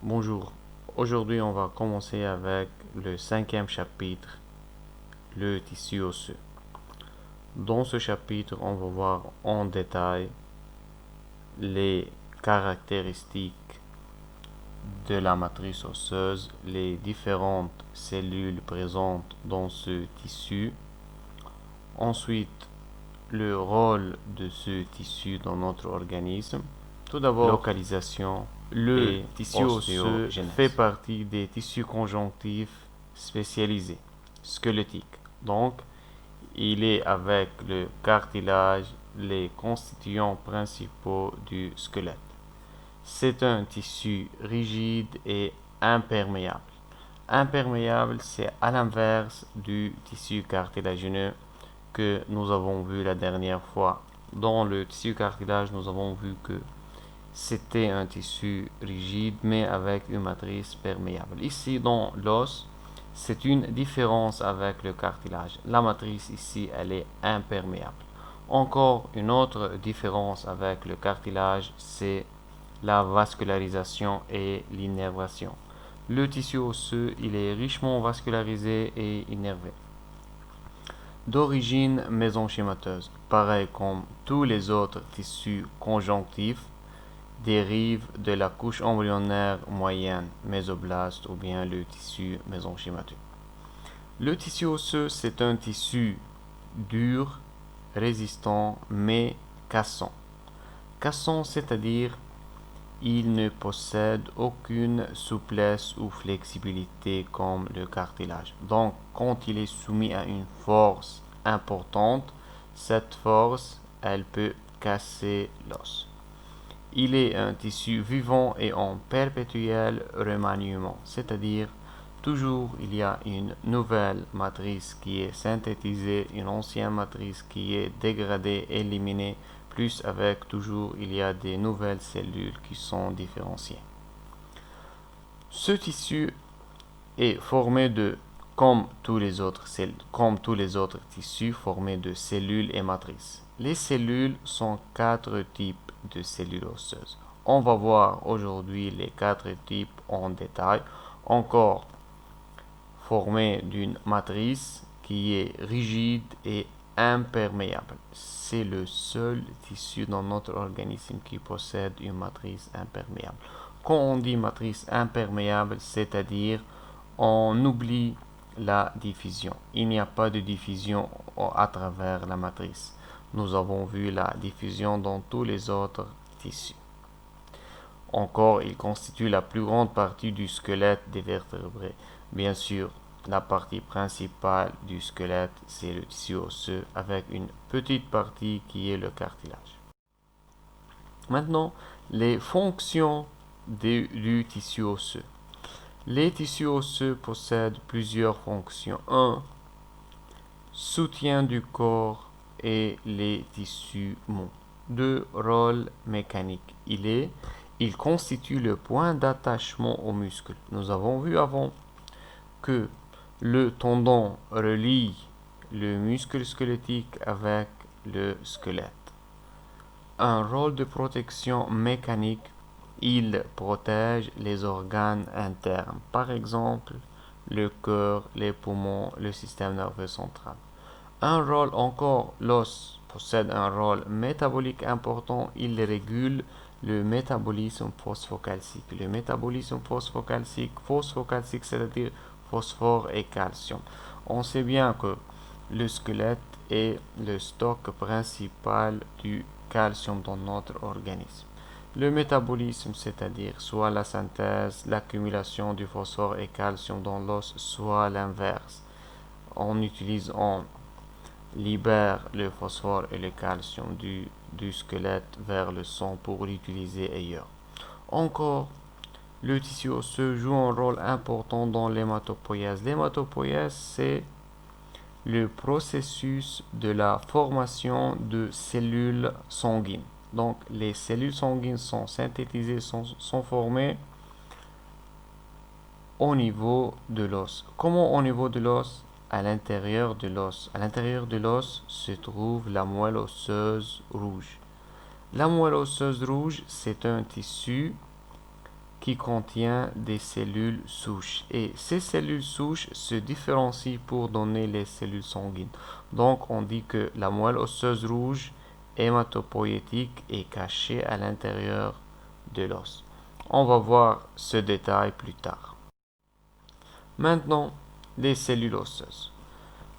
Bonjour, aujourd'hui on va commencer avec le cinquième chapitre, le tissu osseux. Dans ce chapitre, on va voir en détail les caractéristiques de la matrice osseuse, les différentes cellules présentes dans ce tissu. Ensuite, le rôle de ce tissu dans notre organisme. Tout d'abord, localisation. Le tissu osseux fait partie des tissus conjonctifs spécialisés, squelettiques. Donc, il est avec le cartilage les constituants principaux du squelette. C'est un tissu rigide et imperméable. Imperméable, c'est à l'inverse du tissu cartilagineux que nous avons vu la dernière fois. Dans le tissu cartilage, nous avons vu que c'était un tissu rigide mais avec une matrice perméable. Ici, dans l'os, c'est une différence avec le cartilage. La matrice ici, elle est imperméable. Encore une autre différence avec le cartilage, c'est la vascularisation et l'innervation. Le tissu osseux, il est richement vascularisé et innervé. D'origine mésenchymateuse, pareil comme tous les autres tissus conjonctifs, dérive de la couche embryonnaire moyenne, mésoblaste ou bien le tissu mésenchymateux. Le tissu osseux, c'est un tissu dur, résistant, mais cassant. Cassant, c'est-à-dire il ne possède aucune souplesse ou flexibilité comme le cartilage. Donc, quand il est soumis à une force importante, cette force, elle peut casser l'os. Il est un tissu vivant et en perpétuel remaniement, c'est-à-dire toujours il y a une nouvelle matrice qui est synthétisée, une ancienne matrice qui est dégradée, éliminée, plus avec toujours il y a des nouvelles cellules qui sont différenciées. Ce tissu est formé de, comme tous les autres tissus, formés de cellules et matrices. Les cellules sont 4 types de cellules osseuses. On va voir aujourd'hui les 4 types en détail. Encore formés d'une matrice qui est rigide et imperméable. C'est le seul tissu dans notre organisme qui possède une matrice imperméable. Quand on dit matrice imperméable, c'est-à-dire on oublie la diffusion. Il n'y a pas de diffusion à travers la matrice. Nous avons vu la diffusion dans tous les autres tissus. Encore, il constitue la plus grande partie du squelette des vertébrés. Bien sûr, la partie principale du squelette, c'est le tissu osseux avec une petite partie qui est le cartilage. Maintenant, les fonctions du tissu osseux. Les tissus osseux possèdent plusieurs fonctions. 1. Soutien du corps et les tissus mous. 2. Rôle mécanique. Il constitue le point d'attachement aux muscles. Nous avons vu avant que le tendon relie le muscle squelettique avec le squelette. Un rôle de protection mécanique, il protège les organes internes, par exemple le cœur, les poumons, le système nerveux central. Un rôle encore, l'os possède un rôle métabolique important, il régule le métabolisme phosphocalcique. Le métabolisme phosphocalcique, c'est-à-dire phosphore et calcium. On sait bien que le squelette est le stock principal du calcium dans notre organisme. Le métabolisme, c'est-à-dire soit la synthèse, l'accumulation du phosphore et calcium dans l'os, soit l'inverse. On libère le phosphore et le calcium du squelette vers le sang pour l'utiliser ailleurs. Encore, le tissu osseux joue un rôle important dans l'hématopoïèse. L'hématopoïèse, c'est le processus de la formation de cellules sanguines. Donc, les cellules sanguines sont synthétisées, sont formées au niveau de l'os. Comment au niveau de l'os? À l'intérieur de l'os. À l'intérieur de l'os se trouve la moelle osseuse rouge. La moelle osseuse rouge, c'est un tissu qui contient des cellules souches. Et ces cellules souches se différencient pour donner les cellules sanguines. Donc, on dit que la moelle osseuse rouge hématopoïétique est cachée à l'intérieur de l'os. On va voir ce détail plus tard. Maintenant, les cellules osseuses.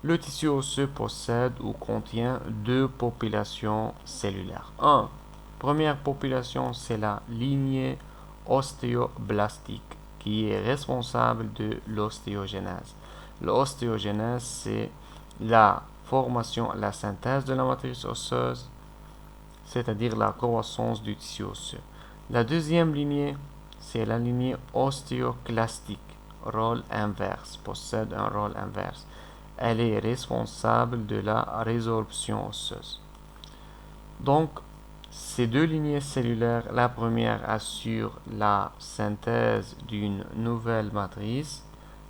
Le tissu osseux possède ou contient deux populations cellulaires. Première population, c'est la lignée ostéoblastique qui est responsable de l'ostéogenèse. L'ostéogenèse, c'est la formation, la synthèse de la matrice osseuse, c'est-à-dire la croissance du tissu osseux. La deuxième lignée, c'est la lignée ostéoclastique, rôle inverse, possède un rôle inverse. Elle est responsable de la résorption osseuse. Donc, ces deux lignées cellulaires, la première assure la synthèse d'une nouvelle matrice.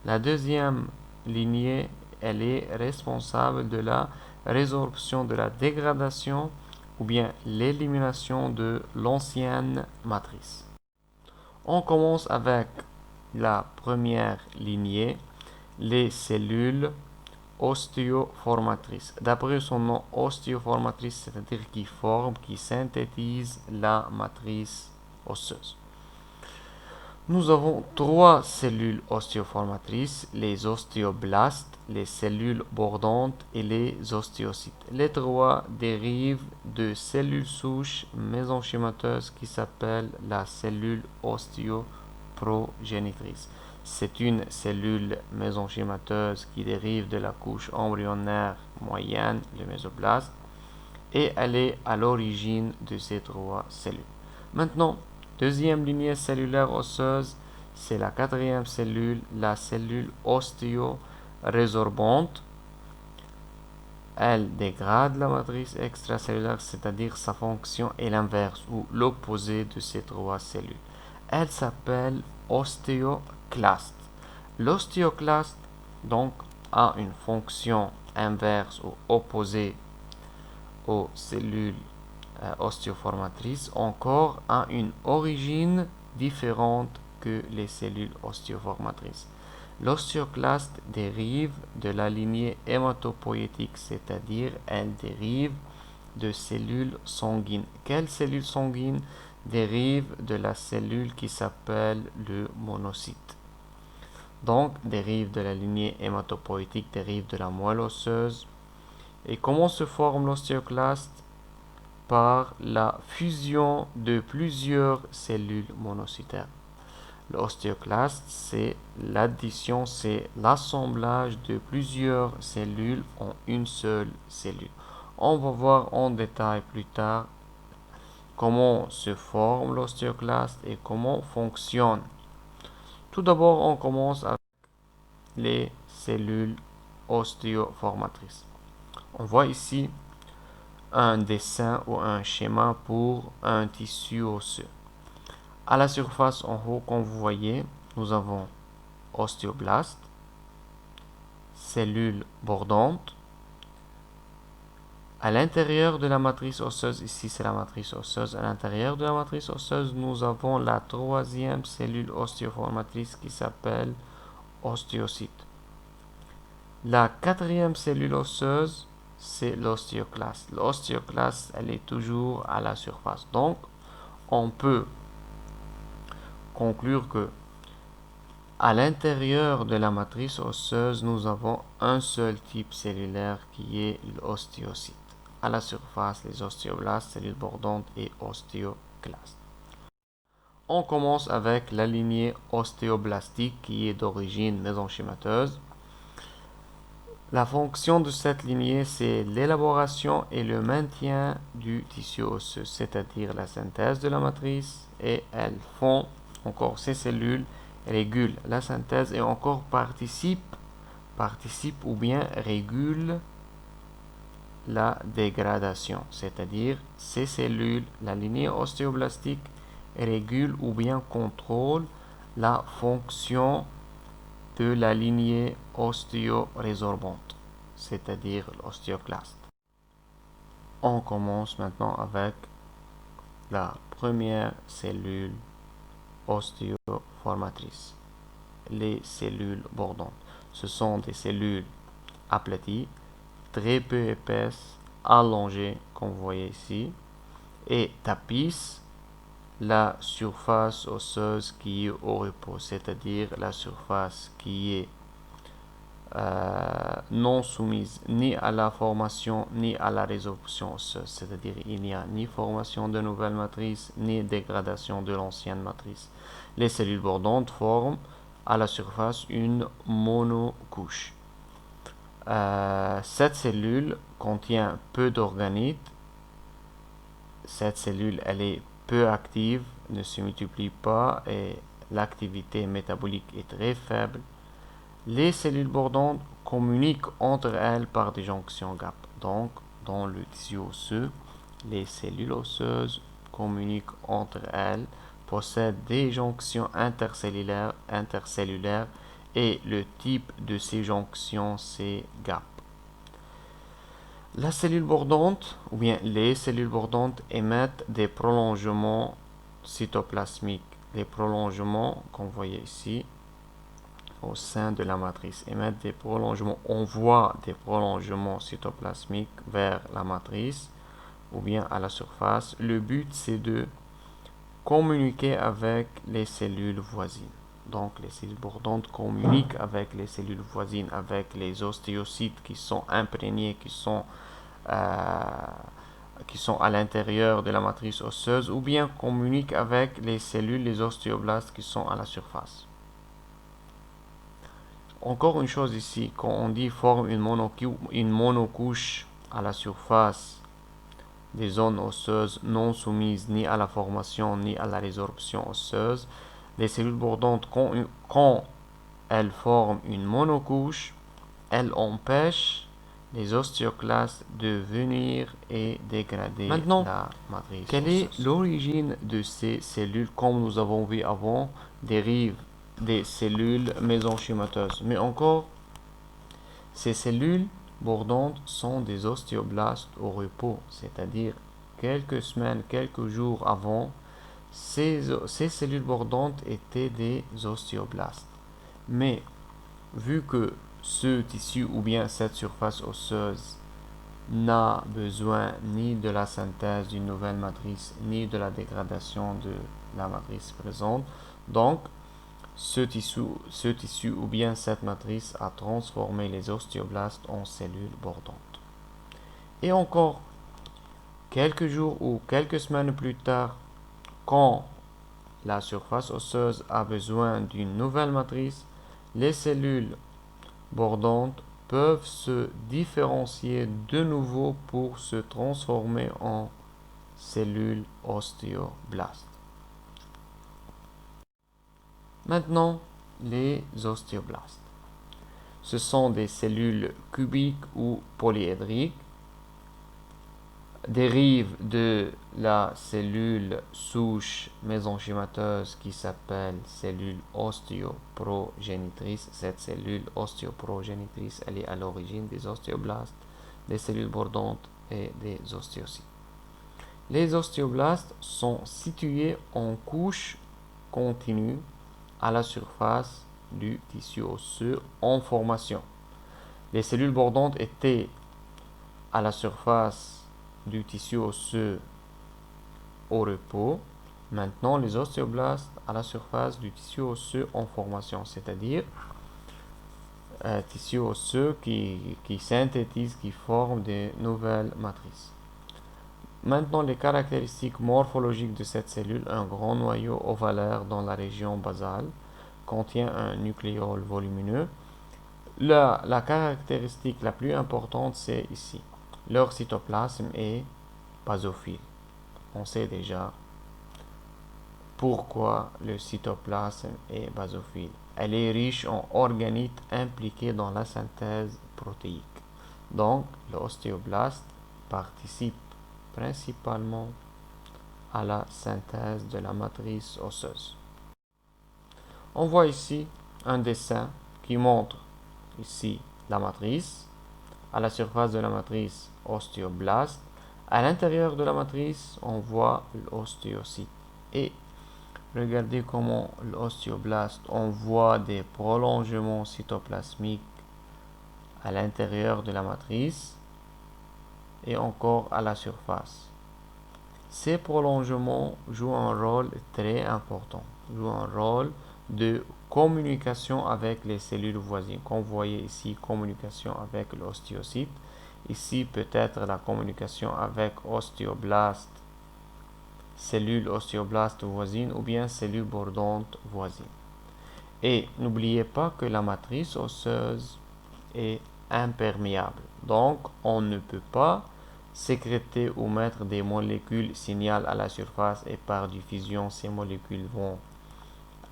La deuxième lignée, elle est responsable de la résorption de la dégradation ou bien l'élimination de l'ancienne matrice. On commence avec la première lignée, les cellules ostéoformatrices. D'après son nom, ostéoformatrice, c'est-à-dire qui forme, qui synthétise la matrice osseuse. Nous avons trois cellules ostéoformatrices, les ostéoblastes, les cellules bordantes et les ostéocytes. Les trois dérivent de cellules souches mésenchymateuses qui s'appellent la cellule ostéoprogénitrice. C'est une cellule mésenchymateuse qui dérive de la couche embryonnaire moyenne, le mésoblaste, et elle est à l'origine de ces trois cellules. Maintenant, deuxième lignée cellulaire osseuse, c'est la quatrième cellule, la cellule ostéorésorbante. Elle dégrade la matrice extracellulaire, c'est-à-dire sa fonction est l'inverse ou l'opposé de ces trois cellules. Elle s'appelle ostéoclaste. L'ostéoclaste, donc, a une fonction inverse ou opposée aux cellules ostéoformatrices, encore a une origine différente que les cellules ostéoformatrices. L'ostéoclaste dérive de la lignée hématopoïétique, c'est-à-dire elle dérive de cellules sanguines. Quelle cellule sanguine dérive de la cellule qui s'appelle le monocyte? Donc, dérive de la lignée hématopoïétique, dérive de la moelle osseuse. Et comment se forme l'ostéoclaste? Par la fusion de plusieurs cellules monocytaires. L'ostéoclaste, c'est l'addition, c'est l'assemblage de plusieurs cellules en une seule cellule. On va voir en détail plus tard comment se forme l'ostéoclaste et comment fonctionne. Tout d'abord, on commence avec les cellules ostéoformatrices. On voit ici un dessin ou un schéma pour un tissu osseux. À la surface en haut, comme vous voyez, nous avons ostéoblastes, cellules bordantes. À l'intérieur de la matrice osseuse, ici c'est la matrice osseuse, à l'intérieur de la matrice osseuse, nous avons la troisième cellule ostéoformatrice qui s'appelle ostéocyte. La quatrième cellule osseuse, c'est l'ostéoclaste. L'ostéoclaste, elle est toujours à la surface. Donc, on peut conclure que à l'intérieur de la matrice osseuse, nous avons un seul type cellulaire qui est l'ostéocyte. À la surface, les ostéoblastes, cellules bordantes et ostéoclastes. On commence avec la lignée ostéoblastique qui est d'origine mésenchymateuse. La fonction de cette lignée, c'est l'élaboration et le maintien du tissu osseux, c'est-à-dire la synthèse de la matrice, et elles font encore ces cellules régulent la synthèse et encore participent ou bien régulent la dégradation, c'est-à-dire ces cellules, la lignée ostéoblastique régule ou bien contrôle la fonction de la lignée ostéorésorbante, c'est-à-dire l'ostéoclaste. On commence maintenant avec la première cellule ostéoformatrices. Les cellules bordantes. Ce sont des cellules aplaties, très peu épaisses, allongées, comme vous voyez ici, et tapissent la surface osseuse qui est au repos, c'est-à-dire la surface qui est non soumise ni à la formation ni à la résorption osseuse, c'est-à-dire il n'y a ni formation de nouvelles matrices ni dégradation de l'ancienne matrice. Les cellules bordantes forment à la surface une monocouche. Cette cellule contient peu d'organites. Cette cellule, elle est peu active, ne se multiplie pas et l'activité métabolique est très faible. Les cellules bordantes communiquent entre elles par des jonctions GAP. Donc, dans le tissu osseux, les cellules osseuses communiquent entre elles, possèdent des jonctions intercellulaires et le type de ces jonctions, c'est GAP. La cellule bordante, ou bien les cellules bordantes, émettent des prolongements cytoplasmiques. Les prolongements qu'on voit ici, au sein de la matrice, émettent des prolongements. On voit des prolongements cytoplasmiques vers la matrice ou bien à la surface. Le but, c'est de communiquer avec les cellules voisines. Donc, les cellules bordantes communiquent avec les cellules voisines, avec les ostéocytes qui sont imprégnés, qui sont à l'intérieur de la matrice osseuse, ou bien communiquent avec les cellules, les ostéoblastes qui sont à la surface. Encore une chose ici, quand on dit forme une monocouche à la surface des zones osseuses non soumises ni à la formation ni à la résorption osseuse, les cellules bordantes, quand elles forment une monocouche, elles empêchent les ostéoclastes de venir et dégrader maintenant, la matrice quelle osseuse. Est l'origine de ces cellules? Comme nous avons vu avant, dérive des cellules mésenchymateuses. Mais encore, ces cellules bordantes sont des ostéoblastes au repos, c'est-à-dire quelques semaines, quelques jours avant, ces cellules bordantes étaient des ostéoblastes. Mais vu que ce tissu ou bien cette surface osseuse n'a besoin ni de la synthèse d'une nouvelle matrice ni de la dégradation de la matrice présente, donc ce tissu ou bien cette matrice a transformé les ostéoblastes en cellules bordantes. Et encore, quelques jours ou quelques semaines plus tard, quand la surface osseuse a besoin d'une nouvelle matrice, les cellules bordantes peuvent se différencier de nouveau pour se transformer en cellules ostéoblastes. Maintenant, les ostéoblastes. Ce sont des cellules cubiques ou polyédriques, dérivent de la cellule souche mésenchymateuse qui s'appelle cellule ostéoprogénitrice. Cette cellule ostéoprogénitrice, elle est à l'origine des ostéoblastes, des cellules bordantes et des ostéocytes. Les ostéoblastes sont situés en couche continue à la surface du tissu osseux en formation. Les cellules bordantes étaient à la surface du tissu osseux au repos. Maintenant, les ostéoblastes à la surface du tissu osseux en formation, c'est-à-dire tissu osseux qui synthétise, qui forme des nouvelles matrices. Maintenant, les caractéristiques morphologiques de cette cellule: un grand noyau ovalaire dans la région basale, contient un nucléole volumineux. La caractéristique la plus importante, c'est ici. Leur cytoplasme est basophile. On sait déjà pourquoi le cytoplasme est basophile. Elle est riche en organites impliqués dans la synthèse protéique. Donc, l'ostéoblaste participe principalement à la synthèse de la matrice osseuse. On voit ici un dessin qui montre ici la matrice, à la surface de la matrice ostéoblaste, à l'intérieur de la matrice on voit l'ostéocyte et Regardez comment l'ostéoblaste envoie des prolongements cytoplasmiques à l'intérieur de la matrice et encore à la surface. Ces prolongements jouent un rôle très important, jouent un rôle de communication avec les cellules voisines. Comme vous voyez ici, communication avec l'ostéocyte. Ici, peut-être la communication avec ostéoblaste, cellules ostéoblastes voisines ou bien cellules bordantes voisines. Et n'oubliez pas que la matrice osseuse est imperméable. Donc, on ne peut pas sécréter ou mettre des molécules signal à la surface et par diffusion, ces molécules vont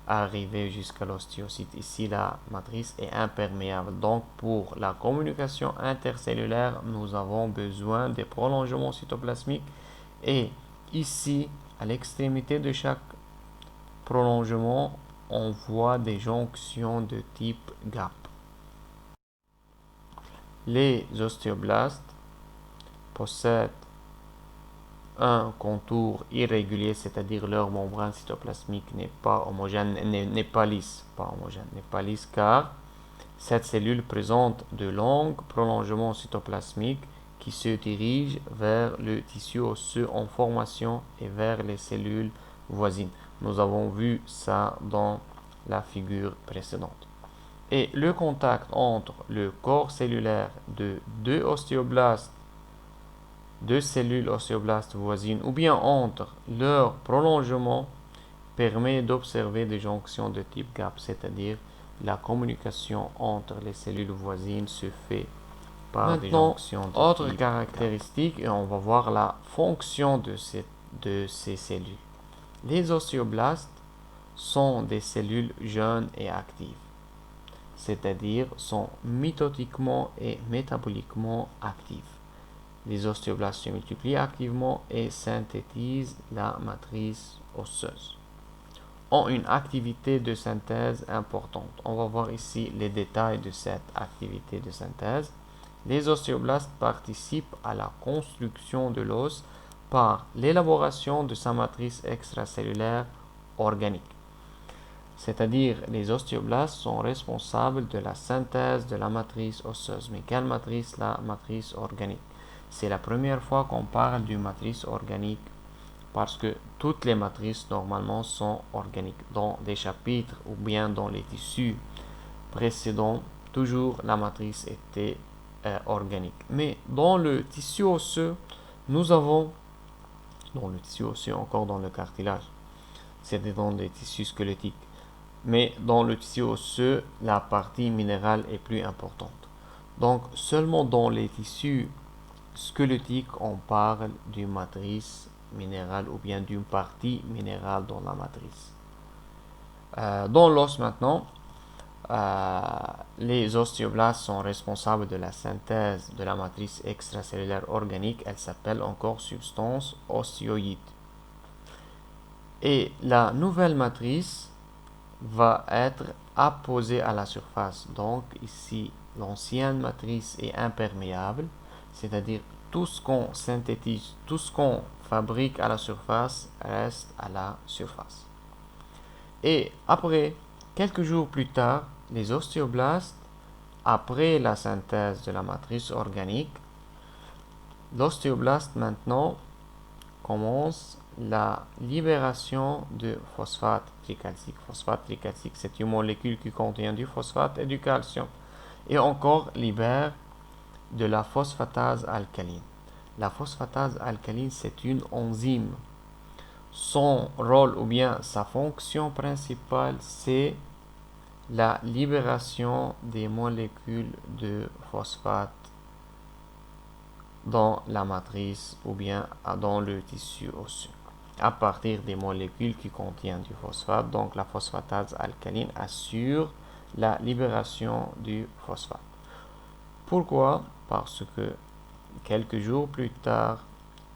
arriver jusqu'à l'ostéocyte. Ici, la matrice est imperméable. Donc, pour la communication intercellulaire, nous avons besoin des prolongements cytoplasmiques. Et ici, à l'extrémité de chaque prolongement, on voit des jonctions de type gap. Les ostéoblastes possèdent un contour irrégulier, c'est-à-dire leur membrane cytoplasmique n'est pas homogène, n'est pas lisse, car cette cellule présente de longs prolongements cytoplasmiques qui se dirigent vers le tissu osseux en formation et vers les cellules voisines. Nous avons vu ça dans la figure précédente. Et le contact entre le corps cellulaire de deux cellules ostéoblastes voisines ou bien entre leur prolongement permet d'observer des jonctions de type gap, c'est-à-dire la communication entre les cellules voisines se fait par des jonctions de autre type caractéristique et on va voir la fonction de ces cellules. Les ostéoblastes sont des cellules jeunes et actives, c'est-à-dire sont mitotiquement et métaboliquement actives. Les ostéoblastes se multiplient activement et synthétisent la matrice osseuse. Ont une activité de synthèse importante. On va voir ici les détails de cette activité de synthèse. Les ostéoblastes participent à la construction de l'os par l'élaboration de sa matrice extracellulaire organique. C'est-à-dire, les ostéoblastes sont responsables de la synthèse de la matrice osseuse. Mais quelle matrice? La matrice organique. C'est la première fois qu'on parle d'une matrice organique parce que toutes les matrices normalement sont organiques. Dans des chapitres ou bien dans les tissus précédents, toujours la matrice était organique. Mais dans le tissu osseux, nous avons, dans le tissu osseux, encore dans le cartilage, c'est dans les tissus squelettiques. Mais dans le tissu osseux, la partie minérale est plus importante. Donc, seulement dans les tissus squelettiques, on parle d'une matrice minérale ou bien d'une partie minérale dans la matrice. Dans l'os maintenant, les ostéoblastes sont responsables de la synthèse de la matrice extracellulaire organique. Elle s'appelle encore substance ostéoïde. Et la nouvelle matrice va être apposée à la surface. Donc ici, l'ancienne matrice est imperméable, c'est-à-dire tout ce qu'on synthétise, tout ce qu'on fabrique à la surface reste à la surface. Et après, quelques jours plus tard, les ostéoblastes, après la synthèse de la matrice organique, l'ostéoblaste maintenant commence la libération de phosphate tricalcique. Phosphate tricalcique, c'est une molécule qui contient du phosphate et du calcium. Et encore libère de la phosphatase alcaline. La phosphatase alcaline, c'est une enzyme. Son rôle ou bien sa fonction principale, c'est la libération des molécules de phosphate dans la matrice ou bien dans le tissu osseux à partir des molécules qui contiennent du phosphate. Donc la phosphatase alcaline assure la libération du phosphate. Pourquoi? Parce que quelques jours plus tard,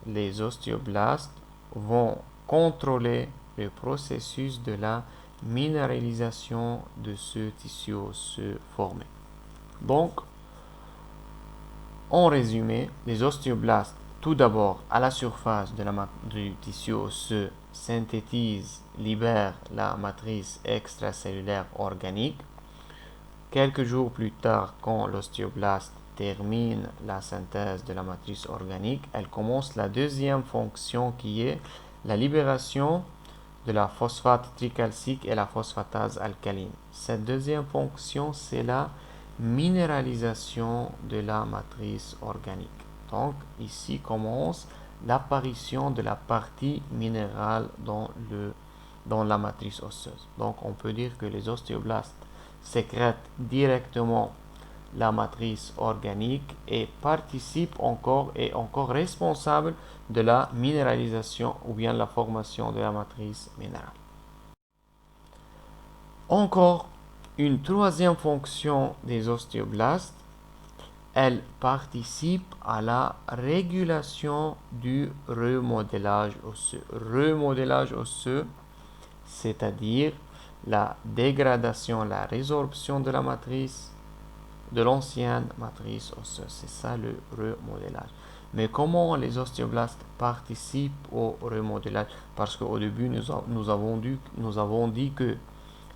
les ostéoblastes vont contrôler le processus de la minéralisation de ce tissu osseux formé. Donc, en résumé, les ostéoblastes, tout d'abord à la surface du tissu osseux, synthétise, libère la matrice extracellulaire organique. Quelques jours plus tard, quand l'ostéoblaste termine la synthèse de la matrice organique, elle commence la deuxième fonction qui est la libération de la phosphate tricalcique et la phosphatase alcaline. Cette deuxième fonction, c'est la minéralisation de la matrice organique. Donc, ici commence l'apparition de la partie minérale dans la matrice osseuse. Donc, on peut dire que les ostéoblastes sécrètent directement la matrice organique et participe encore responsable de la minéralisation ou bien la formation de la matrice minérale. Encore une troisième fonction des ostéoblastes, elle participe à la régulation du remodélage osseux. Remodélage osseux, c'est-à-dire la dégradation, la résorption de la matrice de l'ancienne matrice osseuse. C'est ça le remodélage. Mais comment les ostéoblastes participent au remodélage? Parce qu'au début, nous avons dit que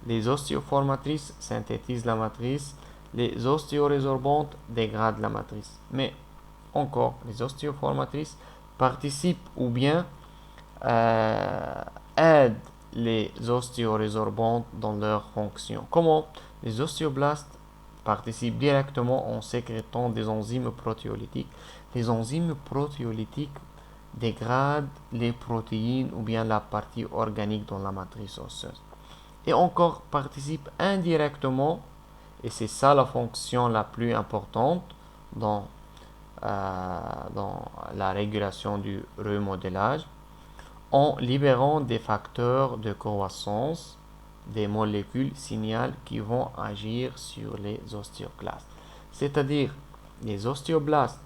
les ostéoformatrices synthétisent la matrice, les ostéorésorbantes dégradent la matrice. Mais encore, les ostéoformatrices participent ou bien aident les ostéorésorbantes dans leur fonction. Comment? Les ostéoblastes participent directement en sécrétant des enzymes protéolytiques. Les enzymes protéolytiques dégradent les protéines ou bien la partie organique dans la matrice osseuse. Et encore participent indirectement, et c'est ça la fonction la plus importante dans la régulation du remodélage, en libérant des facteurs de croissance des molécules signales qui vont agir sur les ostéoclastes. C'est-à-dire, les ostéoblastes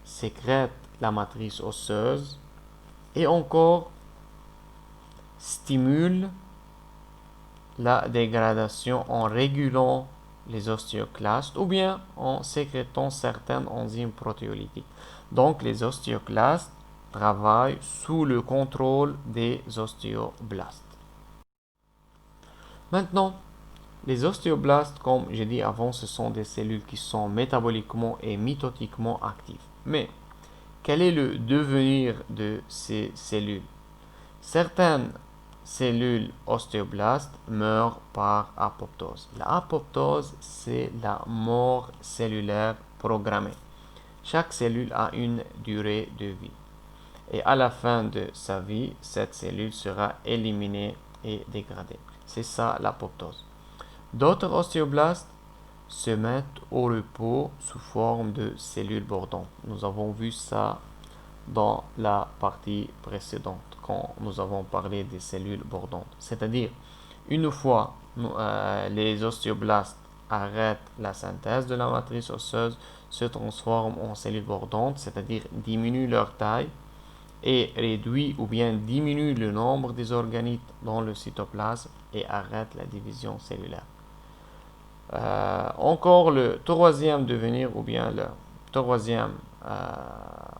sécrètent la matrice osseuse et encore stimulent la dégradation en régulant les ostéoclastes ou bien en sécrétant certaines enzymes protéolytiques. Donc, les ostéoclastes travaillent sous le contrôle des ostéoblastes. Maintenant, les ostéoblastes, comme j'ai dit avant, ce sont des cellules qui sont métaboliquement et mitotiquement actives. Mais quel est le devenir de ces cellules? Certaines cellules ostéoblastes meurent par apoptose. La apoptose, c'est la mort cellulaire programmée. Chaque cellule a une durée de vie. Et à la fin de sa vie, cette cellule sera éliminée et dégradée. C'est ça l'apoptose. D'autres ostéoblastes se mettent au repos sous forme de cellules bordantes. Nous avons vu ça dans la partie précédente quand nous avons parlé des cellules bordantes. C'est-à-dire, une fois les ostéoblastes arrêtent la synthèse de la matrice osseuse, se transforment en cellules bordantes, c'est-à-dire diminuent leur taille et réduit ou bien diminue le nombre des organites dans le cytoplasme et arrête la division cellulaire. Encore le troisième devenir ou bien la troisième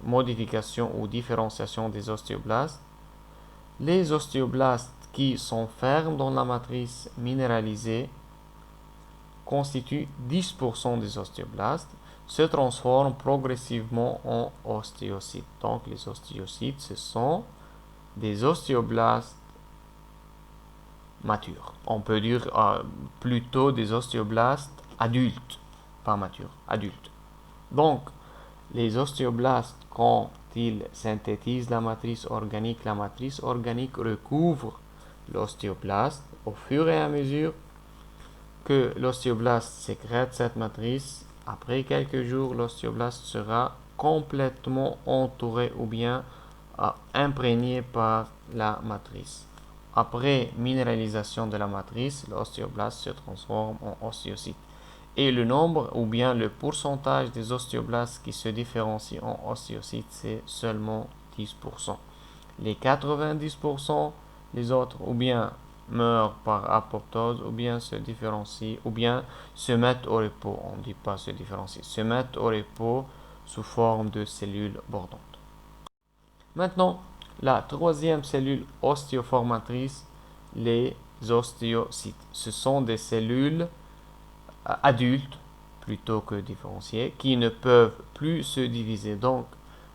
modification ou différenciation des ostéoblastes, les ostéoblastes qui s'enferment dans la matrice minéralisée constituent 10% des ostéoblastes, se transforment progressivement en ostéocytes. Donc les ostéocytes, ce sont des ostéoblastes matures. On peut dire plutôt des ostéoblastes adultes, pas matures, adultes. Donc les ostéoblastes, quand ils synthétisent la matrice organique recouvre l'ostéoblaste au fur et à mesure que l'ostéoblaste sécrète cette matrice. Après quelques jours, l'ostéoblaste sera complètement entouré ou bien imprégné par la matrice. Après minéralisation de la matrice, l'ostéoblaste se transforme en ostéocyte. Et le nombre ou bien le pourcentage des ostéoblastes qui se différencient en ostéocytes, c'est seulement 10%. Les 90%, les autres, ou bien meurent par apoptose, ou bien se différencient, ou bien se mettent au repos. On ne dit pas se différencier, se mettent au repos sous forme de cellules bordantes. Maintenant, la troisième cellule ostéoformatrice, les ostéocytes. Ce sont des cellules adultes, plutôt que différenciées, qui ne peuvent plus se diviser. Donc,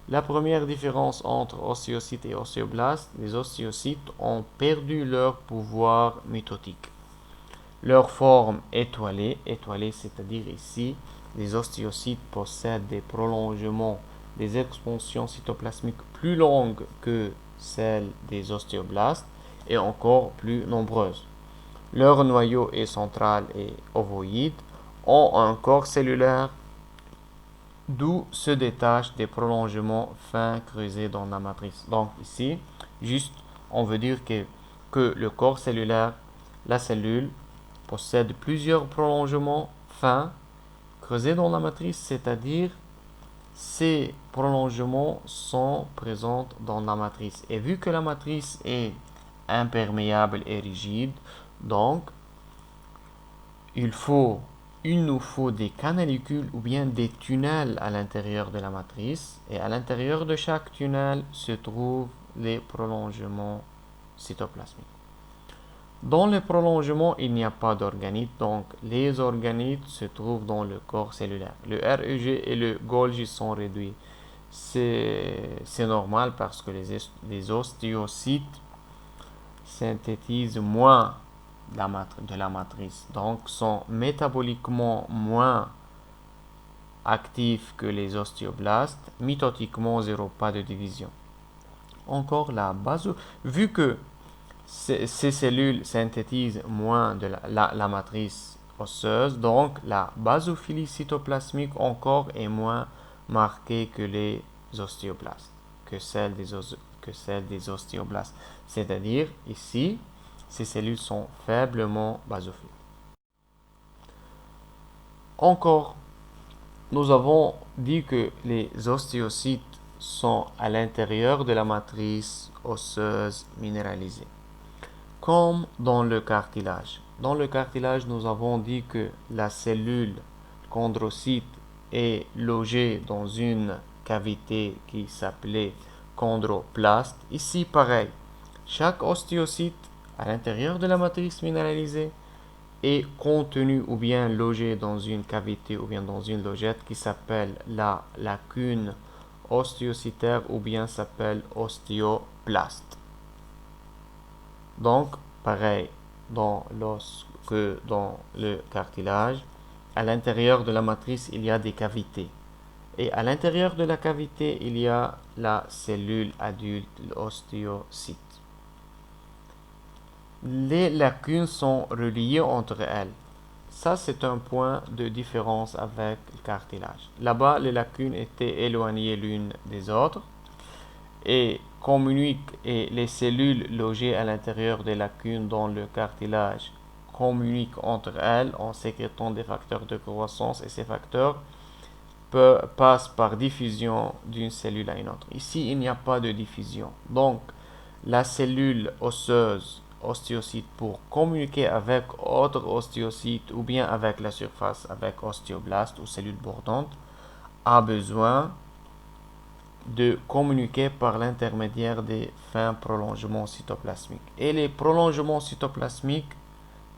la première différence entre ostéocytes et ostéoblastes, les ostéocytes ont perdu leur pouvoir mitotique. Leur forme étoilée, c'est-à-dire ici, les ostéocytes possèdent des prolongements, des expansions cytoplasmiques plus longues que celles des ostéoblastes et encore plus nombreuses. Leur noyau est central et ovoïde, ont un corps cellulaire, d'où se détachent des prolongements fins creusés dans la matrice. Donc ici, juste, on veut dire que le corps cellulaire, la cellule, possède plusieurs prolongements fins creusés dans la matrice, c'est-à-dire ces prolongements sont présents dans la matrice. Et vu que la matrice est imperméable et rigide, donc il nous faut des canalicules ou bien des tunnels à l'intérieur de la matrice. Et à l'intérieur de chaque tunnel se trouvent les prolongements cytoplasmiques. Dans les prolongements, il n'y a pas d'organites, donc les organites se trouvent dans le corps cellulaire. Le REG et le Golgi sont réduits. C'est normal parce que les ostéocytes synthétisent moins de la matrice, donc sont métaboliquement moins actifs que les ostéoblastes, mitotiquement zéro, pas de division. Encore vu que ces cellules synthétisent moins de la matrice osseuse, donc la basophilie cytoplasmique encore est moins marquée que les ostéoblastes, que celle des ostéoblastes. C'est-à-dire, ici, ces cellules sont faiblement basophiles. Encore, nous avons dit que les ostéocytes sont à l'intérieur de la matrice osseuse minéralisée, comme dans le cartilage. Dans le cartilage, nous avons dit que la cellule chondrocyte est logée dans une cavité qui s'appelait chondroplaste. Ici, pareil, chaque ostéocyte à l'intérieur de la matrice minéralisée est contenu ou bien logé dans une cavité ou bien dans une logette qui s'appelle la lacune ostéocytaire ou bien s'appelle ostéoplaste. Donc, pareil dans l'os que dans le cartilage, à l'intérieur de la matrice, il y a des cavités. Et à l'intérieur de la cavité, il y a la cellule adulte, l'ostéocyte. Les lacunes sont reliées entre elles. Ça, c'est un point de différence avec le cartilage. Là-bas, les lacunes étaient éloignées l'une des autres et communiquent, et les cellules logées à l'intérieur des lacunes dans le cartilage communiquent entre elles en sécrétant des facteurs de croissance, et ces facteurs passent par diffusion d'une cellule à une autre. Ici, il n'y a pas de diffusion. Donc, la cellule osseuse ostéocyte, pour communiquer avec autres ostéocytes ou bien avec la surface, avec ostéoblastes ou cellules bordantes, a besoin de communiquer par l'intermédiaire des fins prolongements cytoplasmiques. Et les prolongements cytoplasmiques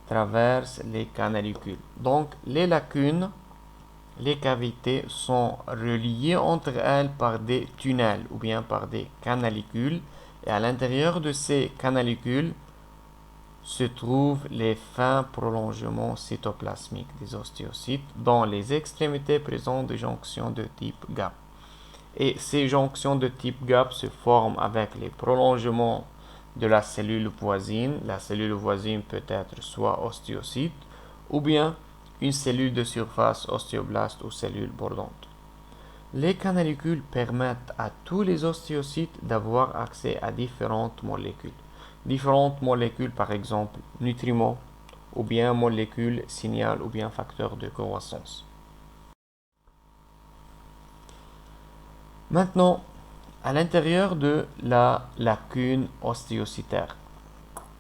traversent les canalicules. Donc, les lacunes, les cavités sont reliées entre elles par des tunnels ou bien par des canalicules. Et à l'intérieur de ces canalicules se trouvent les fins prolongements cytoplasmiques des ostéocytes. Dans les extrémités présentent des jonctions de type gap. Et ces jonctions de type gap se forment avec les prolongements de la cellule voisine. La cellule voisine peut être soit ostéocyte ou bien une cellule de surface ostéoblaste ou cellule bordante. Les canalicules permettent à tous les ostéocytes d'avoir accès à différentes molécules. Différentes molécules, par exemple nutriments ou bien molécules signal ou bien facteurs de croissance. Maintenant, à l'intérieur de la lacune ostéocytaire.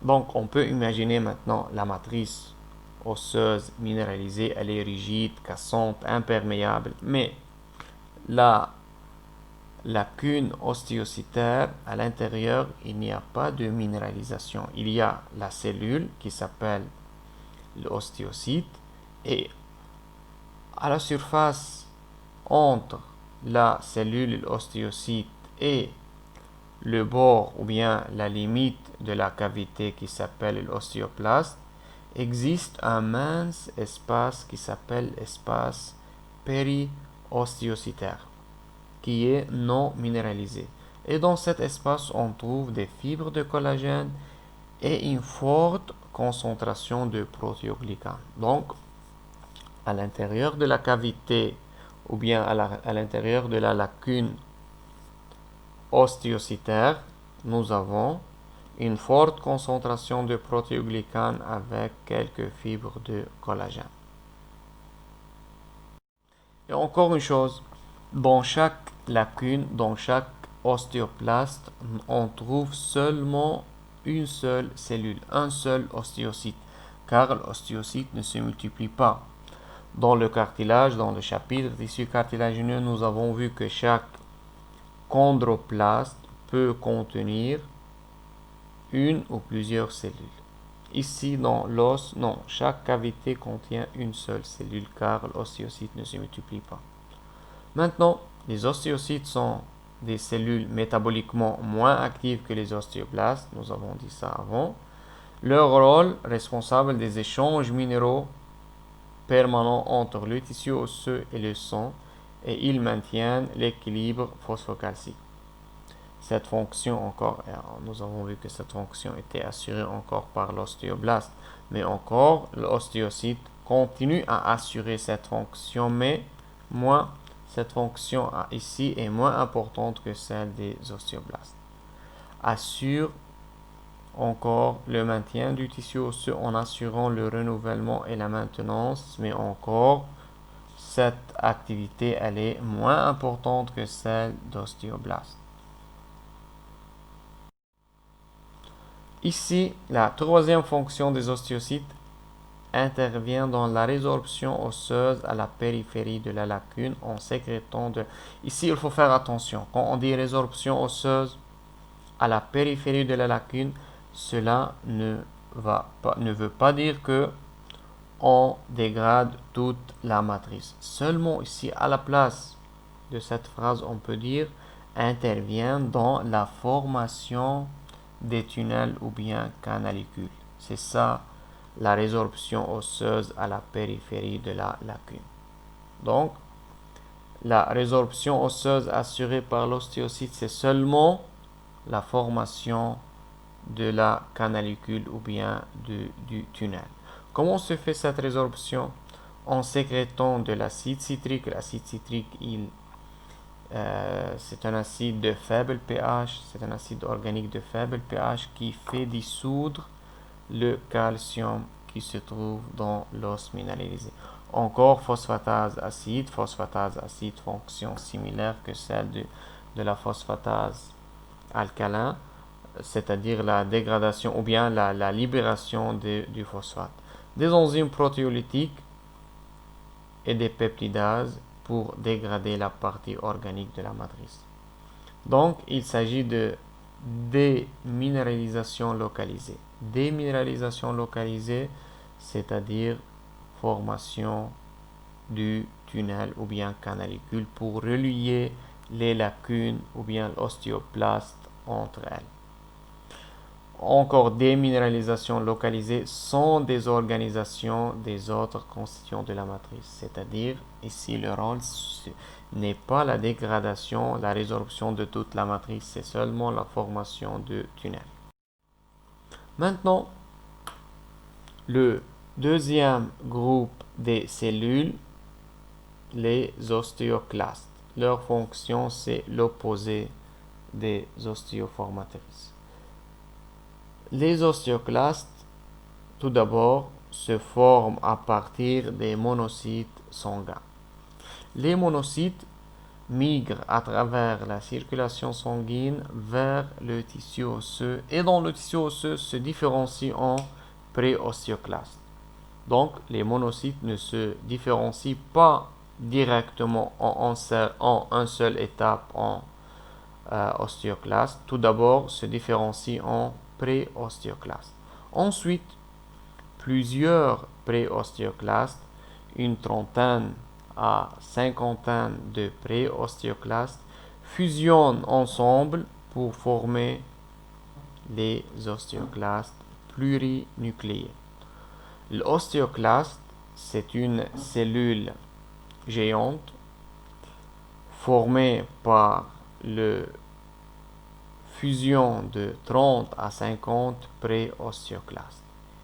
Donc, on peut imaginer maintenant la matrice osseuse minéralisée. Elle est rigide, cassante, imperméable. Mais la lacune ostéocytaire, à l'intérieur, il n'y a pas de minéralisation. Il y a la cellule qui s'appelle l'ostéocyte et à la surface entre la cellule l'ostéocyte et le bord ou bien la limite de la cavité qui s'appelle l'ostéoplaste, existe un mince espace qui s'appelle espace périostéocytaire, qui est non minéralisé. Et dans cet espace, on trouve des fibres de collagène et une forte concentration de protéoglycanes. Donc, à l'intérieur de la cavité ou bien à l'intérieur de la lacune ostéocytaire, nous avons une forte concentration de protéoglycanes avec quelques fibres de collagène. Et encore une chose, dans chaque lacune, dans chaque ostéoplaste, on trouve seulement une seule cellule, un seul ostéocyte, car l'ostéocyte ne se multiplie pas. Dans le cartilage, dans le chapitre tissu cartilagineux, nous avons vu que chaque chondroplaste peut contenir une ou plusieurs cellules. Ici, dans l'os, non, chaque cavité contient une seule cellule car l'ostéocyte ne se multiplie pas. Maintenant, les ostéocytes sont des cellules métaboliquement moins actives que les ostéoblastes, nous avons dit ça avant. Leur rôle responsable des échanges minéraux permanents entre le tissu osseux et le sang et ils maintiennent l'équilibre phosphocalcique. Cette fonction encore, nous avons vu que cette fonction était assurée encore par l'ostéoblaste, mais encore l'ostéocyte continue à assurer cette fonction, mais moins cette fonction ici est moins importante que celle des ostéoblastes. Assure encore le maintien du tissu osseux en assurant le renouvellement et la maintenance, mais encore cette activité elle est moins importante que celle d'ostéoblastes. Ici, la troisième fonction des ostéocytes intervient dans la résorption osseuse à la périphérie de la lacune en sécrétant de... Ici, il faut faire attention. Quand on dit résorption osseuse à la périphérie de la lacune, cela ne veut pas dire que on dégrade toute la matrice. Seulement ici, à la place de cette phrase, on peut dire intervient dans la formation des tunnels ou bien canalicules. C'est ça la résorption osseuse à la périphérie de la lacune. Donc, la résorption osseuse assurée par l'ostéocyte, c'est seulement la formation de la canalicule ou bien du tunnel. Comment se fait cette résorption? En sécrétant de l'acide citrique. L'acide citrique, c'est un acide de faible pH, c'est un acide organique de faible pH qui fait dissoudre le calcium qui se trouve dans l'os minéralisé. Encore phosphatase acide, fonction similaire que celle de la phosphatase alcalin, c'est-à-dire la dégradation ou bien la libération du phosphate. Des enzymes protéolytiques et des peptidases pour dégrader la partie organique de la matrice. Donc, il s'agit de déminéralisation localisée. Déminéralisation localisée, c'est-à-dire formation du tunnel ou bien canalicule pour relier les lacunes ou bien l'ostéoplaste entre elles. Encore déminéralisation localisée sont des organisations des autres constituants de la matrice, c'est-à-dire ici le rôle n'est pas la dégradation, la résorption de toute la matrice, c'est seulement la formation de tunnels. Maintenant, le deuxième groupe des cellules, les ostéoclastes. Leur fonction, c'est l'opposé des ostéoformatrices. Les ostéoclastes, tout d'abord, se forment à partir des monocytes sanguins. Les monocytes migrent à travers la circulation sanguine vers le tissu osseux et dans le tissu osseux se différencient en préostéoclastes. Donc, les monocytes ne se différencient pas directement en une seule étape en ostéoclastes, tout d'abord, se différencient en pré-ostéoclastes. Ensuite, plusieurs pré-ostéoclastes, une trentaine à cinquantaine de pré-ostéoclastes, fusionnent ensemble pour former les ostéoclastes plurinucléés. L'ostéoclaste, c'est une cellule géante formée par la fusion de 30 à 50 pré-ostéoclastes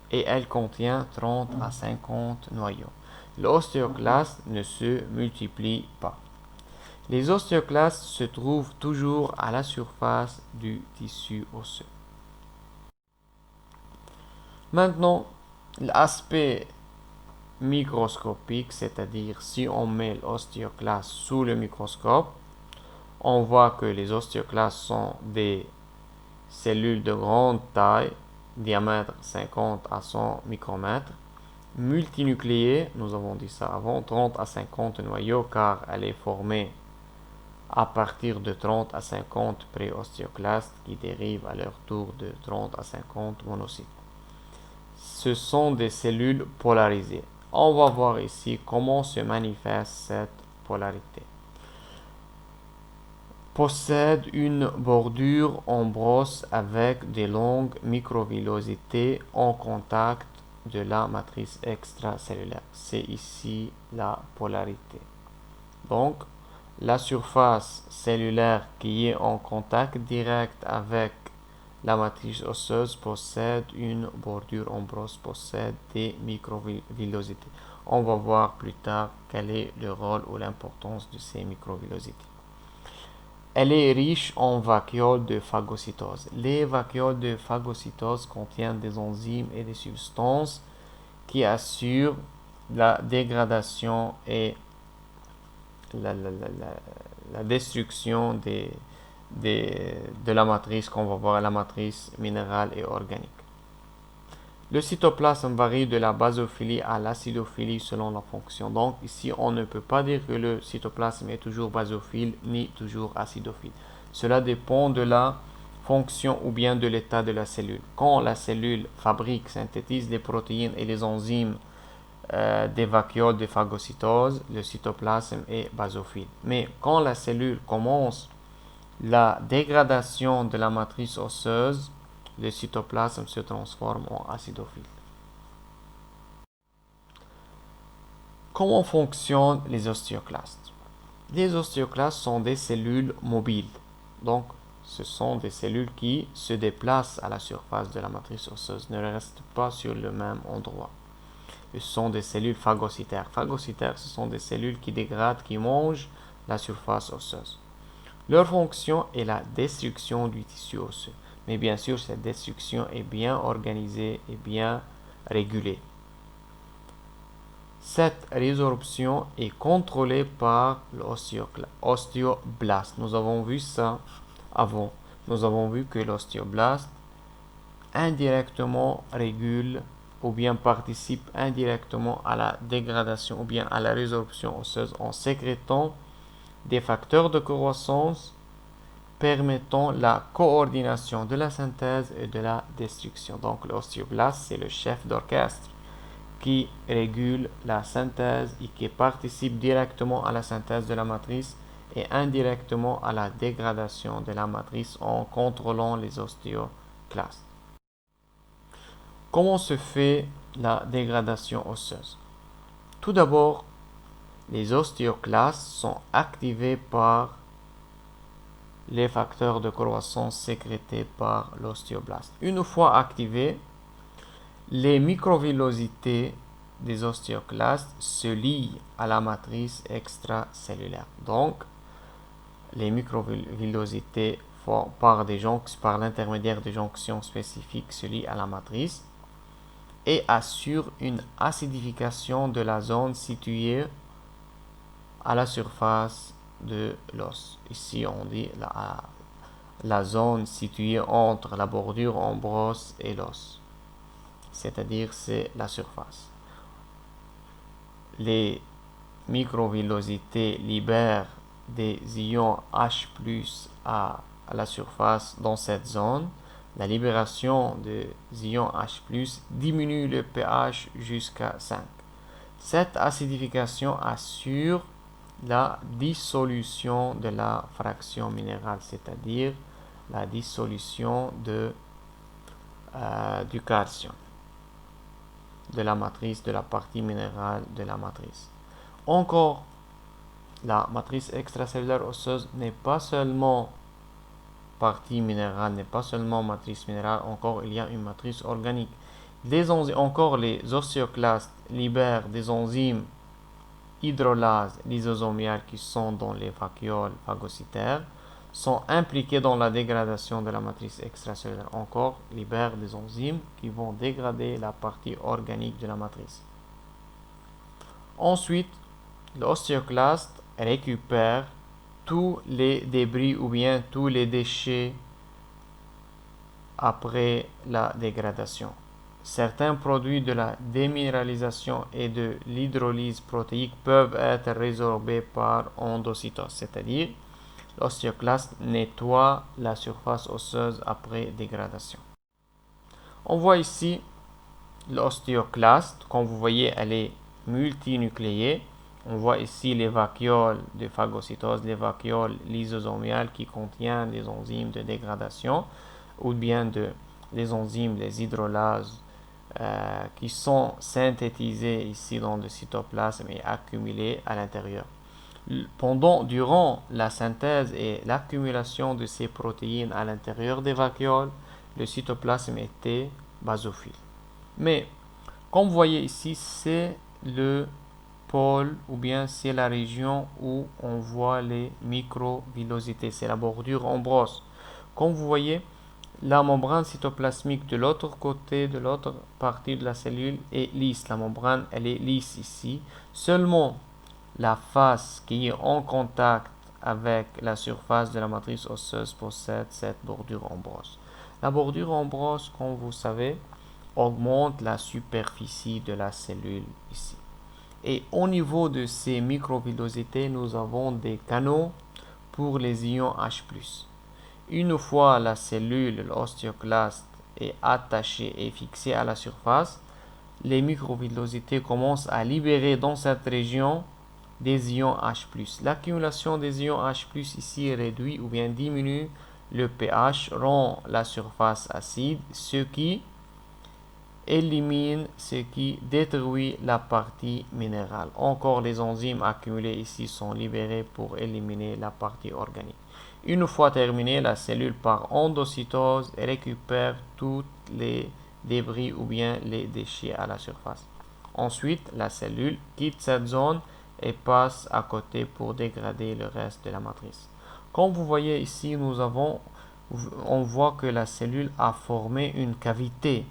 et elle contient 30 à 50 noyaux. L'ostéoclaste ne se multiplie pas. Les ostéoclastes se trouvent toujours à la surface du tissu osseux. Maintenant, l'aspect microscopique, c'est-à-dire si on met l'ostéoclaste sous le microscope, on voit que les ostéoclastes sont des cellules de grande taille, diamètre 50 à 100 micromètres, multinucléées, nous avons dit ça avant, 30 à 50 noyaux car elle est formée à partir de 30 à 50 préostéoclastes qui dérivent à leur tour de 30 à 50 monocytes. Ce sont des cellules polarisées. On va voir ici comment se manifeste cette polarité. Possède une bordure en brosse avec des longues microvillosités en contact de la matrice extracellulaire. C'est ici la polarité. Donc, la surface cellulaire qui est en contact direct avec la matrice osseuse possède une bordure en brosse, possède des microvillosités. On va voir plus tard quel est le rôle ou l'importance de ces microvillosités. Elle est riche en vacuoles de phagocytose. Les vacuoles de phagocytose contiennent des enzymes et des substances qui assurent la dégradation et la destruction de la matrice qu'on va voir, la matrice minérale et organique. Le cytoplasme varie de la basophilie à l'acidophilie selon la fonction. Donc ici, on ne peut pas dire que le cytoplasme est toujours basophile ni toujours acidophile. Cela dépend de la fonction ou bien de l'état de la cellule. Quand la cellule fabrique, synthétise des protéines et les enzymes des vacuoles de phagocytose, le cytoplasme est basophile. Mais quand la cellule commence la dégradation de la matrice osseuse, le cytoplasme se transforme en acidophile. Comment fonctionnent les ostéoclastes? Les ostéoclastes sont des cellules mobiles. Donc, ce sont des cellules qui se déplacent à la surface de la matrice osseuse, ne restent pas sur le même endroit. Ce sont des cellules phagocytaires. Phagocytaires, ce sont des cellules qui dégradent, qui mangent la surface osseuse. Leur fonction est la destruction du tissu osseux. Mais bien sûr, cette destruction est bien organisée et bien régulée. Cette résorption est contrôlée par l'ostéoblaste. Nous avons vu ça avant. Nous avons vu que l'ostéoblaste indirectement régule ou bien participe indirectement à la dégradation ou bien à la résorption osseuse en sécrétant des facteurs de croissance permettant la coordination de la synthèse et de la destruction. Donc l'ostéoblaste, c'est le chef d'orchestre qui régule la synthèse et qui participe directement à la synthèse de la matrice et indirectement à la dégradation de la matrice en contrôlant les ostéoclastes. Comment se fait la dégradation osseuse? Tout d'abord, les ostéoclastes sont activés par les facteurs de croissance sécrétés par l'ostéoblaste. Une fois activés, les microvillosités des ostéoclastes se lient à la matrice extracellulaire. Donc, les microvillosités par l'intermédiaire des jonctions spécifiques se lient à la matrice et assurent une acidification de la zone située à la surface de l'os. Ici, on dit la zone située entre la bordure en brosse et l'os. C'est-à-dire, c'est la surface. Les microvillosités libèrent des ions H+ à à la surface dans cette zone, la libération des ions H+, diminue le pH jusqu'à 5. Cette acidification assure la dissolution de la fraction minérale, c'est-à-dire la dissolution du calcium, de la matrice, de la partie minérale de la matrice. Encore, la matrice extracellulaire osseuse n'est pas seulement partie minérale, n'est pas seulement matrice minérale, encore il y a une matrice organique. Encore les ostéoclastes libèrent des enzymes hydrolases lysosomiales qui sont dans les vacuoles phagocytaires, sont impliqués dans la dégradation de la matrice extracellulaire. Encore libèrent des enzymes qui vont dégrader la partie organique de la matrice. Ensuite, l'ostéoclaste récupère tous les débris ou bien tous les déchets après la dégradation. Certains produits de la déminéralisation et de l'hydrolyse protéique peuvent être résorbés par endocytose, c'est-à-dire l'ostéoclaste nettoie la surface osseuse après dégradation. On voit ici l'ostéoclaste, comme vous voyez, elle est multinucléée. On voit ici les vacuoles de phagocytose, les vacuoles lysosomiales qui contiennent les enzymes de dégradation ou bien les enzymes, les hydrolases qui sont synthétisées ici dans le cytoplasme et accumulées à l'intérieur. Durant la synthèse et l'accumulation de ces protéines à l'intérieur des vacuoles, le cytoplasme était basophile. Mais, comme vous voyez ici, c'est le pôle ou bien c'est la région où on voit les microvillosités, c'est la bordure en brosse. Comme vous voyez, la membrane cytoplasmique de l'autre côté, de l'autre partie de la cellule est lisse. La membrane, elle est lisse ici. Seulement la face qui est en contact avec la surface de la matrice osseuse possède cette bordure en brosse. La bordure en brosse, comme vous savez, augmente la superficie de la cellule ici. Et au niveau de ces microvillosités, nous avons des canaux pour les ions H+. Une fois la cellule, l'ostéoclaste, est attachée et fixée à la surface, les microvillosités commencent à libérer dans cette région des ions H+. L'accumulation des ions H+, ici réduit ou bien diminue le pH, rend la surface acide, ce qui détruit la partie minérale. Encore les enzymes accumulées ici sont libérées pour éliminer la partie organique. Une fois terminée, la cellule par endocytose récupère tous les débris ou bien les déchets à la surface. Ensuite, la cellule quitte cette zone et passe à côté pour dégrader le reste de la matrice. Comme vous voyez ici, on voit que la cellule a formé une cavité.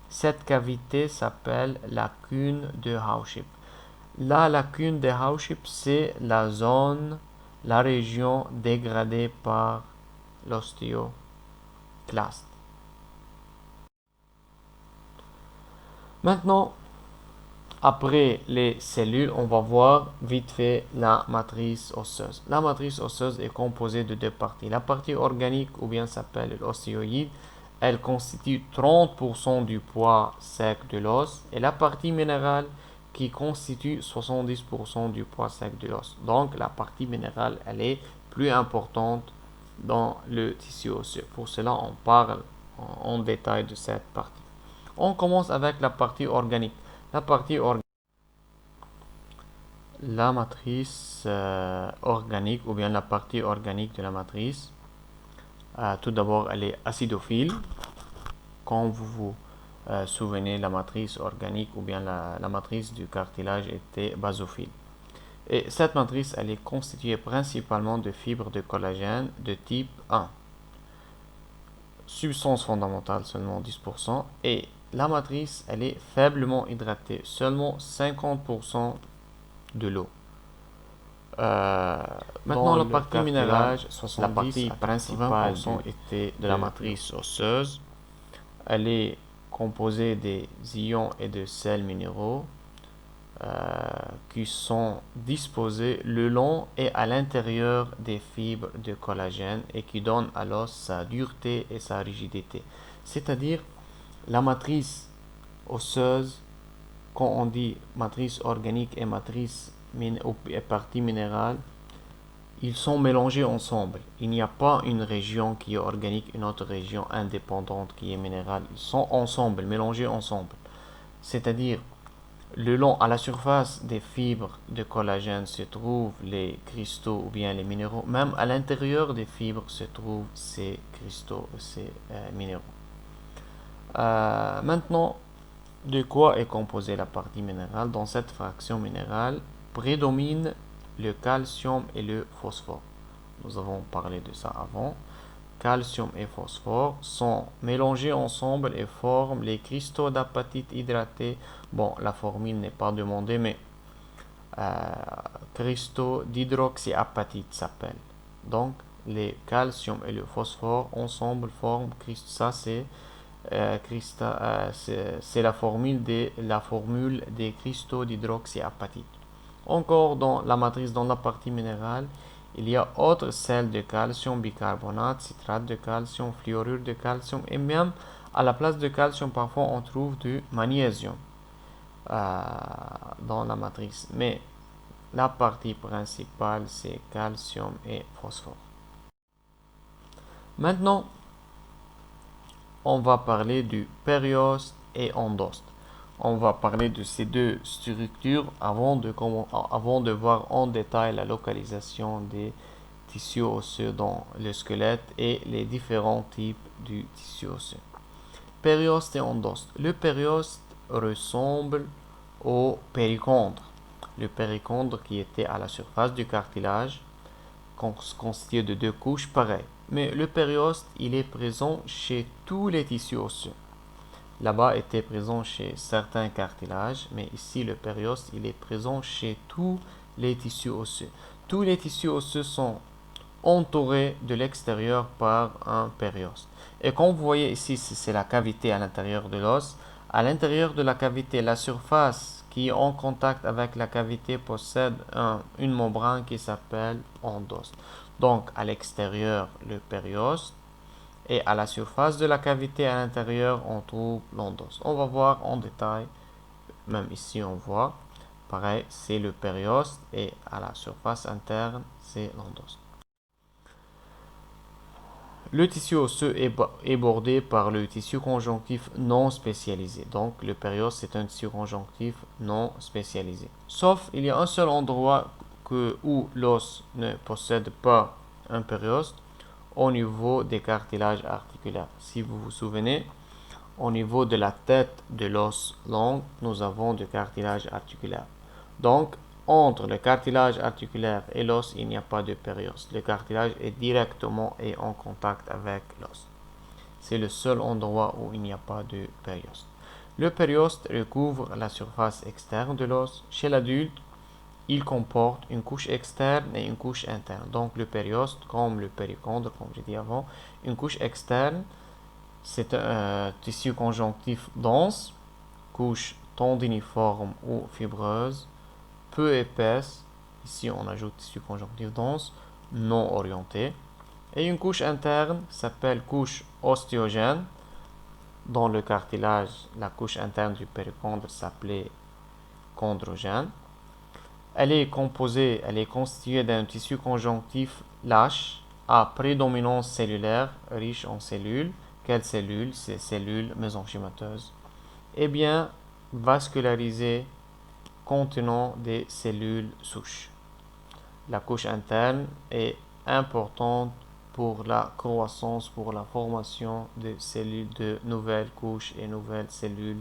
Cette cavité s'appelle lacune de Hauship. La lacune de Hauship, c'est la région dégradée par l'ostéoclaste. Maintenant, après les cellules, on va voir vite fait la matrice osseuse. La matrice osseuse est composée de deux parties. La partie organique, ou bien s'appelle l'ostéoïde, elle constitue 30% du poids sec de l'os, et la partie minérale qui constitue 70% du poids sec de l'os. Donc la partie minérale, elle est plus importante dans le tissu osseux. Pour cela, on parle en détail de cette partie. On commence avec la partie organique. La matrice organique ou bien la partie organique de la matrice, tout d'abord, elle est acidophile. Quand vous vous souvenez, la matrice organique ou bien la matrice du cartilage était basophile. Et cette matrice, elle est constituée principalement de fibres de collagène de type 1. Substance fondamentale, seulement 10%. Et la matrice, elle est faiblement hydratée, seulement 50% de l'eau. Maintenant, la partie minérale, la partie principale était de la matrice osseuse. Elle est composée des ions et de sels minéraux. qui sont disposés le long et à l'intérieur des fibres de collagène et qui donnent à l'os sa dureté et sa rigidité. C'est-à-dire la matrice osseuse, quand on dit matrice organique et matrice et partie minérale, ils sont mélangés ensemble. Il n'y a pas une région qui est organique, une autre région indépendante qui est minérale. Ils sont ensemble, mélangés ensemble. C'est-à-dire, le long, à la surface des fibres de collagène se trouvent les cristaux ou bien les minéraux. Même à l'intérieur des fibres se trouvent ces cristaux, ces minéraux. Maintenant, de quoi est composée la partie minérale? Dans cette fraction minérale, prédomine le calcium et le phosphore. Nous avons parlé de ça avant. Calcium et phosphore sont mélangés ensemble et forment les cristaux d'apatite hydraté. Bon, la formule n'est pas demandée, mais cristaux d'hydroxyapatite s'appellent. Donc, les calcium et le phosphore ensemble forment ça, c'est la formule des cristaux d'hydroxyapatite. Encore dans la matrice, dans la partie minérale, il y a autres sels de calcium, bicarbonate, citrate de calcium, fluorure de calcium et même à la place de calcium, parfois on trouve du magnésium dans la matrice. Mais la partie principale, c'est calcium et phosphore. Maintenant, on va parler du périoste et endoste. On va parler de ces deux structures avant de voir en détail la localisation des tissus osseux dans le squelette et les différents types du tissu osseux. Périoste et endoste. Le périoste ressemble au péricondre. Le péricondre qui était à la surface du cartilage, constitué de deux couches pareilles. Mais le périoste, il est présent chez tous les tissus osseux. Là-bas était présent chez certains cartilages, mais ici le périoste, il est présent chez tous les tissus osseux. Tous les tissus osseux sont entourés de l'extérieur par un périoste. Et comme vous voyez ici, c'est la cavité à l'intérieur de l'os. À l'intérieur de la cavité, la surface qui est en contact avec la cavité possède une membrane qui s'appelle endoste. Donc à l'extérieur, le périoste. Et à la surface de la cavité à l'intérieur, on trouve l'endoste. On va voir en détail, même ici on voit, pareil, c'est le périoste et à la surface interne, c'est l'endoste. Le tissu osseux est bordé par le tissu conjonctif non spécialisé. Donc le périoste, c'est un tissu conjonctif non spécialisé. Sauf, il y a un seul endroit où l'os ne possède pas un périoste, au niveau des cartilages articulaires. Si vous vous souvenez, au niveau de la tête de l'os long, nous avons du cartilage articulaire. Donc, entre le cartilage articulaire et l'os, il n'y a pas de périoste. Le cartilage est directement et en contact avec l'os. C'est le seul endroit où il n'y a pas de périoste. Le périoste recouvre la surface externe de l'os. Chez l'adulte, il comporte une couche externe et une couche interne. Donc le périoste, comme le péricondre, comme j'ai dit avant, une couche externe, c'est un tissu conjonctif dense, couche tendiniforme ou fibreuse, peu épaisse, ici on ajoute tissu conjonctif dense, non orienté. Et une couche interne s'appelle couche ostéogène. Dans le cartilage, la couche interne du péricondre s'appelait chondrogène. Elle est constituée d'un tissu conjonctif lâche à prédominance cellulaire, riche en cellules. Quelles cellules? Ces cellules mésenchymateuses. Et bien vascularisées contenant des cellules souches. La couche interne est importante pour la croissance, pour la formation de cellules de nouvelles couches et nouvelles cellules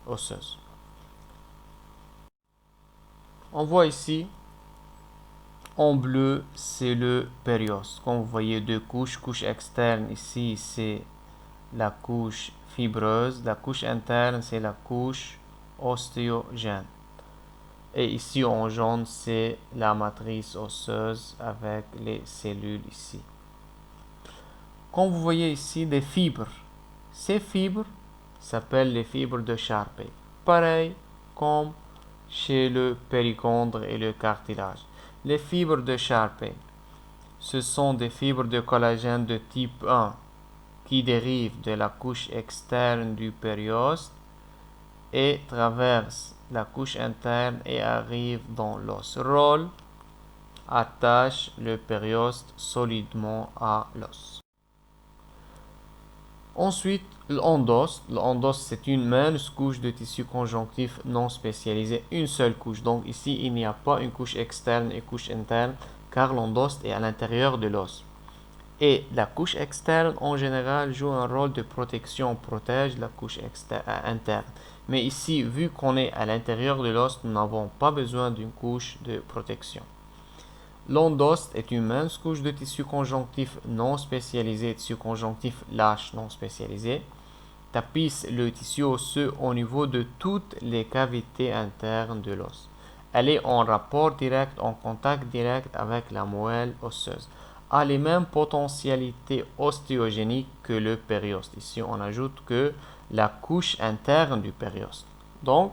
osseuses. On voit ici en bleu, c'est le périoste. Comme vous voyez, deux couches. Couche externe, ici, c'est la couche fibreuse. La couche interne, c'est la couche ostéogène. Et ici, en jaune, c'est la matrice osseuse avec les cellules ici. Comme vous voyez ici, des fibres. Ces fibres s'appellent les fibres de Sharpe. Pareil comme chez le périchondre et le cartilage. Les fibres de Sharpe, ce sont des fibres de collagène de type 1 qui dérivent de la couche externe du périoste et traversent la couche interne et arrivent dans l'os. Rôle: attache le périoste solidement à l'os. Ensuite, l'endoste. L'endoste, c'est une mince couche de tissu conjonctif non spécialisé, une seule couche. Donc ici, il n'y a pas une couche externe et couche interne, car l'endoste est à l'intérieur de l'os. Et la couche externe, en général, joue un rôle de protection, protège la couche interne. Mais ici, vu qu'on est à l'intérieur de l'os, nous n'avons pas besoin d'une couche de protection. L'endoste est une mince couche de tissu conjonctif non spécialisé, tissu conjonctif lâche non spécialisé, tapisse le tissu osseux au niveau de toutes les cavités internes de l'os. Elle est en rapport direct, en contact direct avec la moelle osseuse. A les mêmes potentialités ostéogéniques que le périoste. Ici, on ajoute que la couche interne du périoste. Donc,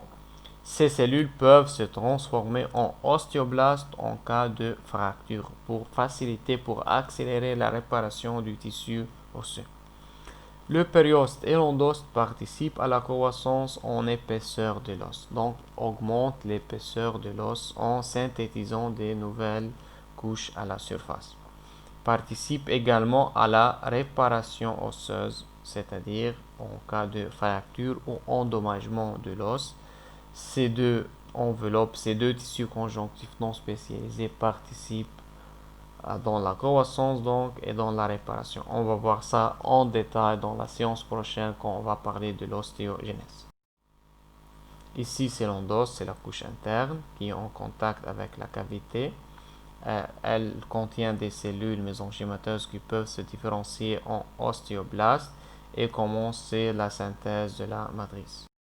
ces cellules peuvent se transformer en ostéoblastes en cas de fracture pour faciliter, pour accélérer la réparation du tissu osseux. Le périoste et l'endoste participent à la croissance en épaisseur de l'os, donc augmentent l'épaisseur de l'os en synthétisant des nouvelles couches à la surface. Participent également à la réparation osseuse, c'est-à-dire en cas de fracture ou endommagement de l'os. Ces deux enveloppes, ces deux tissus conjonctifs non spécialisés participent dans la croissance donc et dans la réparation. On va voir ça en détail dans la séance prochaine quand on va parler de l'ostéogenèse. Ici, c'est l'endoste, c'est la couche interne qui est en contact avec la cavité. Elle contient des cellules mésenchymateuses qui peuvent se différencier en ostéoblastes et commencer la synthèse de la matrice.